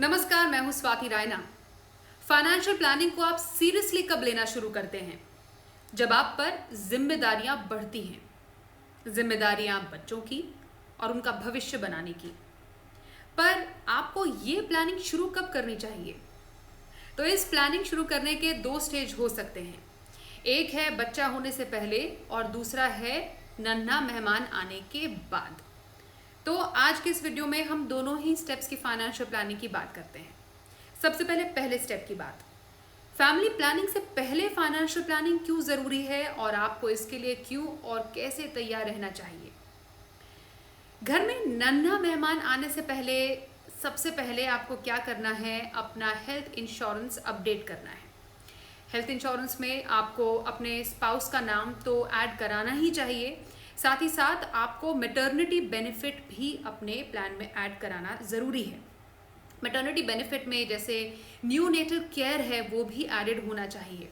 नमस्कार, मैं हूं स्वाति रायना। फाइनेंशियल प्लानिंग को आप सीरियसली कब लेना शुरू करते हैं? जब आप पर जिम्मेदारियां बढ़ती हैं। जिम्मेदारियां बच्चों की और उनका भविष्य बनाने की। पर आपको ये प्लानिंग शुरू कब करनी चाहिए? तो इस प्लानिंग शुरू करने के दो स्टेज हो सकते हैं। एक है बच्चा होने से पहले और दूसरा है नन्हा मेहमान आने के बाद। तो आज के इस वीडियो में हम दोनों ही स्टेप्स की फाइनेंशियल प्लानिंग की बात करते हैं। सबसे पहले स्टेप की बात, फैमिली प्लानिंग से पहले फाइनेंशियल प्लानिंग क्यों ज़रूरी है और आपको इसके लिए क्यों और कैसे तैयार रहना चाहिए। घर में नन्हा मेहमान आने से पहले सबसे पहले आपको क्या करना है, अपना हेल्थ इंश्योरेंस अपडेट करना है। हेल्थ इंश्योरेंस में आपको अपने स्पाउस का नाम तो ऐड कराना ही चाहिए, साथ ही साथ आपको मैटरनिटी बेनिफिट भी अपने प्लान में ऐड कराना ज़रूरी है। मैटरनिटी बेनिफिट में जैसे न्यूनेटल केयर है वो भी एडेड होना चाहिए।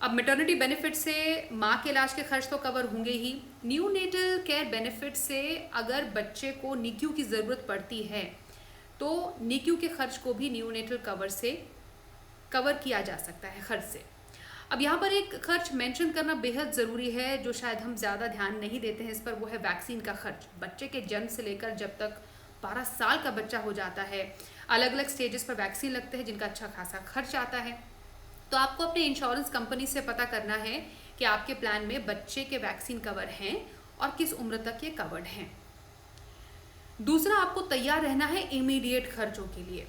अब मैटरनिटी बेनिफिट से माँ के इलाज के खर्च तो कवर होंगे ही, न्यूनेटल केयर बेनिफिट से अगर बच्चे को निक्यू की ज़रूरत पड़ती है तो निक्यू के खर्च को भी न्यूनेटल कवर से कवर किया जा सकता है खर्च से। अब यहाँ पर एक खर्च मेंशन करना बेहद ज़रूरी है जो शायद हम ज़्यादा ध्यान नहीं देते हैं इस पर, वो है वैक्सीन का खर्च। बच्चे के जन्म से लेकर जब तक 12 साल का बच्चा हो जाता है, अलग अलग स्टेजेस पर वैक्सीन लगते हैं जिनका अच्छा खासा खर्च आता है। तो आपको अपने इंश्योरेंस कंपनी से पता करना है कि आपके प्लान में बच्चे के वैक्सीन कवर हैं और किस उम्र तक ये कवर्ड हैं। दूसरा, आपको तैयार रहना है इमीडिएट खर्चों के लिए।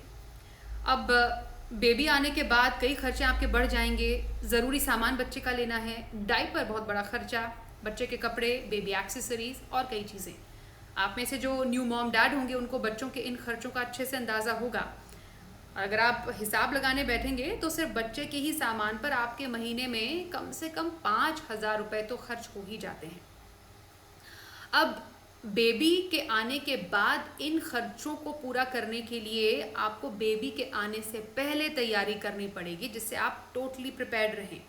अब बेबी आने के बाद कई खर्चे आपके बढ़ जाएंगे। ज़रूरी सामान बच्चे का लेना है, डायपर बहुत बड़ा खर्चा, बच्चे के कपड़े, बेबी एक्सेसरीज और कई चीज़ें। आप में से जो न्यू मॉम डैड होंगे उनको बच्चों के इन खर्चों का अच्छे से अंदाज़ा होगा। अगर आप हिसाब लगाने बैठेंगे तो सिर्फ बच्चे के ही सामान पर आपके महीने में कम से कम 5,000 रुपये तो खर्च हो ही जाते हैं। अब बेबी के आने के बाद इन खर्चों को पूरा करने के लिए आपको बेबी के आने से पहले तैयारी करनी पड़ेगी, जिससे आप टोटली प्रिपेयर्ड रहें।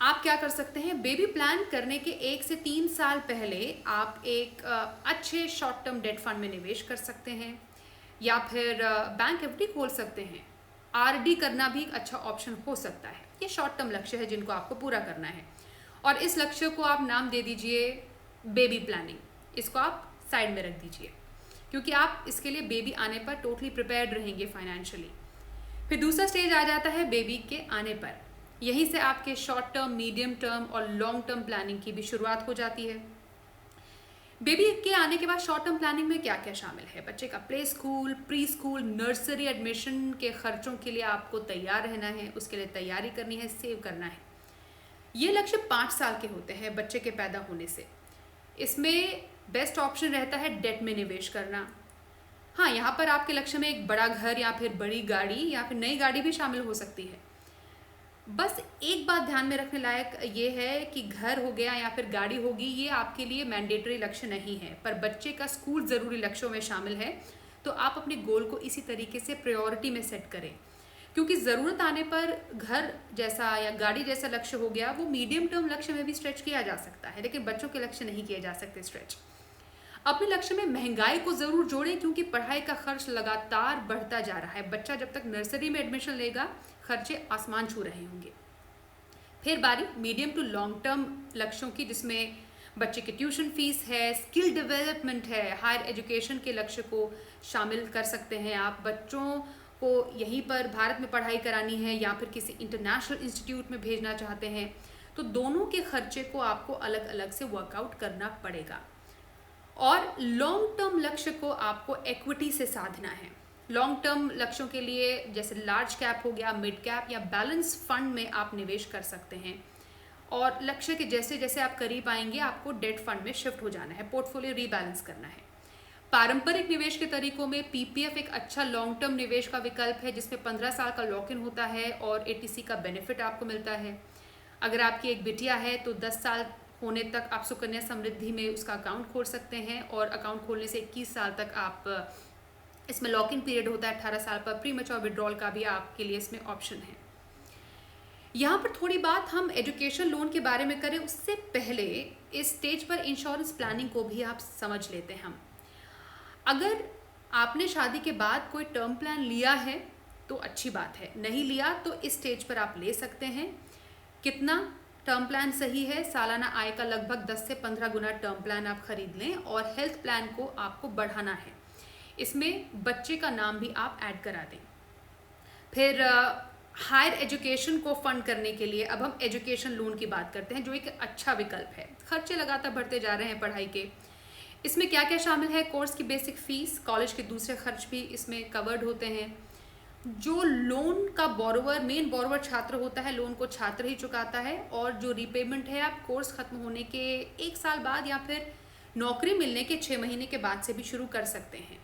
आप क्या कर सकते हैं, बेबी प्लान करने के 1 से 3 साल पहले आप एक अच्छे शॉर्ट टर्म डेट फंड में निवेश कर सकते हैं या फिर बैंक एफडी खोल सकते हैं। आरडी करना भी एक अच्छा ऑप्शन हो सकता है। ये शॉर्ट टर्म लक्ष्य है जिनको आपको पूरा करना है और इस लक्ष्य को आप नाम दे दीजिए बेबी प्लानिंग। इसको आप साइड में रख दीजिए क्योंकि आप इसके लिए बेबी आने पर टोटली प्रिपेयर्ड रहेंगे फाइनेंशियली। फिर दूसरा स्टेज आ जाता है बेबी के आने पर। यहीं से आपके शॉर्ट टर्म, मीडियम टर्म और लॉन्ग टर्म प्लानिंग की भी शुरुआत हो जाती है। बेबी के आने के बाद शॉर्ट टर्म प्लानिंग में क्या क्या शामिल है, बच्चे का play school, pre school, nursery admission के खर्चों के लिए आपको तैयार रहना है, उसके लिए तैयारी करनी है, सेव करना है। ये लक्ष्य 5 साल के होते हैं बच्चे के पैदा होने से। इसमें बेस्ट ऑप्शन रहता है डेट में निवेश करना। हाँ, यहाँ पर आपके लक्ष्य में एक बड़ा घर या फिर बड़ी गाड़ी या फिर नई गाड़ी भी शामिल हो सकती है। बस एक बात ध्यान में रखने लायक ये है कि घर हो गया या फिर गाड़ी होगी, ये आपके लिए मैंडेटरी लक्ष्य नहीं है, पर बच्चे का स्कूल ज़रूरी लक्ष्यों में शामिल है। तो आप अपने गोल को इसी तरीके से प्रायोरिटी में सेट करें, क्योंकि ज़रूरत आने पर घर जैसा या गाड़ी जैसा लक्ष्य हो गया वो मीडियम टर्म लक्ष्य में भी स्ट्रेच किया जा सकता है, लेकिन बच्चों के लक्ष्य नहीं किए जा सकते स्ट्रेच। अपने लक्ष्य में महंगाई को ज़रूर जोड़ें क्योंकि पढ़ाई का खर्च लगातार बढ़ता जा रहा है। बच्चा जब तक नर्सरी में एडमिशन लेगा खर्चे आसमान छू रहे होंगे। फिर बारी मीडियम टू लॉन्ग टर्म लक्ष्यों की, जिसमें बच्चे की ट्यूशन फीस है, स्किल डेवलपमेंट है, हायर एजुकेशन के लक्ष्य को शामिल कर सकते हैं। आप बच्चों को यहीं पर भारत में पढ़ाई करानी है या फिर किसी इंटरनेशनल इंस्टीट्यूट में भेजना चाहते हैं, तो दोनों के खर्चे को आपको अलग अलग से वर्कआउट करना पड़ेगा। और लॉन्ग टर्म लक्ष्य को आपको इक्विटी से साधना है। लॉन्ग टर्म लक्ष्यों के लिए जैसे लार्ज कैप हो गया, मिड कैप या बैलेंस फंड में आप निवेश कर सकते हैं। और लक्ष्य के जैसे जैसे आप करीब आएंगे आपको डेट फंड में शिफ्ट हो जाना है, पोर्टफोलियो रीबैलेंस करना है। पारंपरिक निवेश के तरीकों में पीपीएफ एक अच्छा लॉन्ग टर्म निवेश का विकल्प है, जिसमें 15 साल का लॉक इन होता है और एटीसी का बेनिफिट आपको मिलता है। अगर आपकी एक बिटिया है तो 10 साल होने तक आप सुकन्या समृद्धि में उसका अकाउंट खोल सकते हैं और अकाउंट खोलने से 21 साल तक आप इसमें लॉक इन पीरियड होता है। 18 साल पर प्री मैच्योर विड्रॉल का भी आपके लिए इसमें ऑप्शन है। यहाँ पर थोड़ी बात हम एजुकेशन लोन के बारे में करें उससे पहले इस स्टेज पर इंश्योरेंस प्लानिंग को भी आप समझ लेते हैं। हम अगर आपने शादी के बाद कोई टर्म प्लान लिया है तो अच्छी बात है, नहीं लिया तो इस स्टेज पर आप ले सकते हैं। कितना टर्म प्लान सही है? सालाना आय का लगभग 10 से 15 गुना टर्म प्लान आप खरीद लें और हेल्थ प्लान को आपको बढ़ाना है। इसमें बच्चे का नाम भी आप ऐड करा दें। फिर हायर एजुकेशन को फंड करने के लिए अब हम एजुकेशन लोन की बात करते हैं, जो एक अच्छा विकल्प है। खर्चे लगातार बढ़ते जा रहे हैं पढ़ाई के। इसमें क्या क्या शामिल है? कोर्स की बेसिक फीस, कॉलेज के दूसरे खर्च भी इसमें कवर्ड होते हैं। जो लोन का बोरोवर, मेन बोरोवर छात्र होता है, लोन को छात्र ही चुकाता है, और जो रीपेमेंट है आप कोर्स खत्म होने के 1 साल बाद या फिर नौकरी मिलने के 6 महीने के बाद से भी शुरू कर सकते हैं।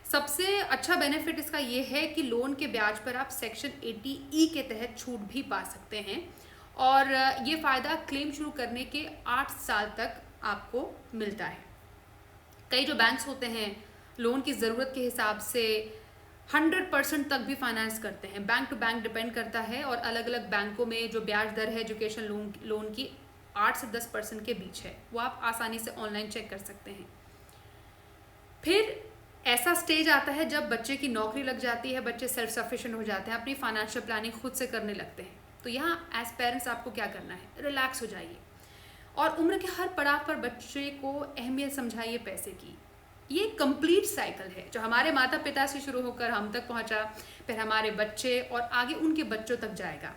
सबसे अच्छा बेनिफिट इसका ये है कि लोन के ब्याज पर आप सेक्शन 80E के तहत छूट भी पा सकते हैं, और ये फ़ायदा क्लेम शुरू करने के 8 साल तक आपको मिलता है। कई जो बैंक्स होते हैं लोन की ज़रूरत के हिसाब से 100% तक भी फाइनेंस करते हैं। बैंक टू बैंक डिपेंड करता है, और अलग अलग बैंकों में जो ब्याज दर है एजुकेशन लोन की 8 से 10% के बीच है, वो आप आसानी से ऑनलाइन चेक कर सकते हैं। फिर ऐसा स्टेज आता है जब बच्चे की नौकरी लग जाती है, बच्चे सेल्फ सफिशिएंट हो जाते हैं, अपनी फाइनेंशियल प्लानिंग खुद से करने लगते हैं। तो यहाँ एज पेरेंट्स आपको क्या करना है? रिलैक्स हो जाइए और उम्र के हर पड़ाव पर बच्चे को अहमियत समझाइए पैसे की। ये कंप्लीट साइकिल है जो हमारे माता पिता से शुरू होकर हम तक पहुंचा, फिर हमारे बच्चे और आगे उनके बच्चों तक जाएगा।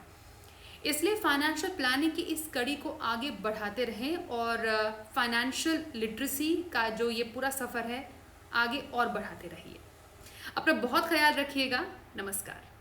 इसलिए फाइनेंशियल प्लानिंग की इस कड़ी को आगे बढ़ाते रहें और फाइनेंशियल लिटरेसी का जो ये पूरा सफ़र है आगे और बढ़ाते रहिए। अपना बहुत ख्याल रखिएगा। नमस्कार।